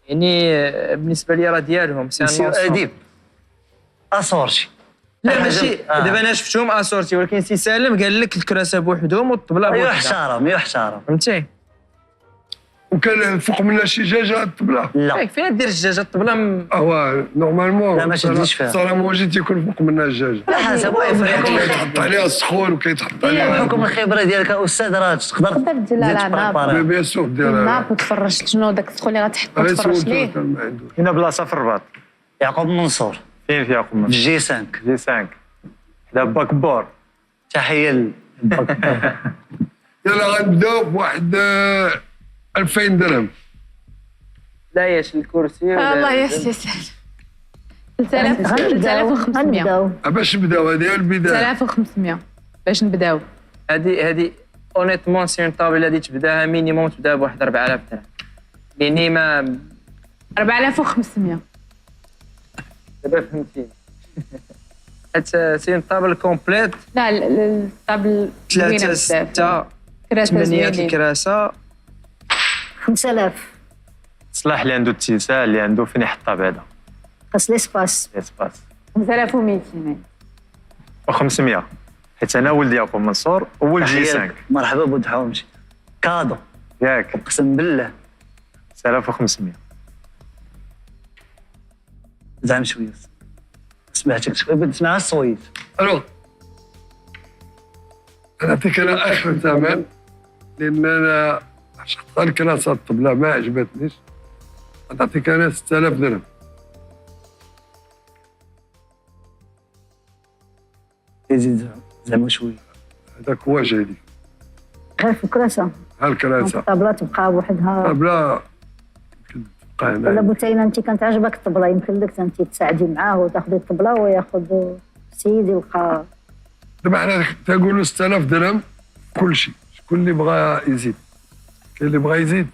يعني بالنسبه لي راه ديالهم سي مسيو اديب اصورتي. لا ماشي دابا انا شفتهم اسورتي، ولكن سي سالم قال لك الكراسه بوحدهم والطبله بوحدها. يحترم يحترم، فهمتي. وكان فوق منها شي دجاجه الطبله. لا فين دير الدجاجه الطبله هو نورمالمون لا ما تشديش فيها. السلام واجد تيكون فوق منها الدجاجه. على حسب كيتحط عليها السخون وكيتحط عليها بحكم الخبره ديالك كاستاذ راه تقدر دير لها العناب. بيان سور ديالها العناب وتفرج شنو داك السخون اللي غتحط وتفرج ليه. هنا بلاصه في الرباط. يعقوب منصور فين في يعقوب في منصور؟ جي 5 جي 5 حدا باكبور. تحيه للباكبور. يلا غنبداو بواحد 2000 درهم. لا ياش الكرسي الله يسهل. 3500 باش نبداو هذه هي البدايه. 3500 باش نبداو. هذه اونيتمون سي اون طابله اللي تبداها مينيموم تبدا بواحد 4000 درهم. يعني ما 4500 دابا فهمتيني. حيت سي اون طابل كومبليت. لا الطابل 3 6 8 الكراسه 5000 صلاح اللي عنده اتساع اللي عنده فين يحطها بعدا. خاص ليسباس. اسباس 5200 و500 حيت انا ولد يعقوب منصور وولد جي 5. مرحبا بودحومشي كادو ياك اقسم بالله 6500. زعما شويه سمعتك شويه بغيت نسمع الصويت. الو نعطيك انا اخر ثمن لان انا شفت الكراسه الطبله ما عجبتنيش. نعطيك انا 6000 درهم. يزيد زعما شويه. هذاك هو جيدي. غير في الكراسه. ها الكراسه الطابله تبقى بوحدها. طبله يمكن تبقى ولا هنا. بوتينه انت كانت عجبك الطبله يمكن لك انت تساعدي معاه وتاخذي الطبله وياخذ السيد يلقى. دابا حنا تنقولوا 6000 درهم كل شيء. شكون اللي بغى يزيد؟ كاين اللي بغى يزيد؟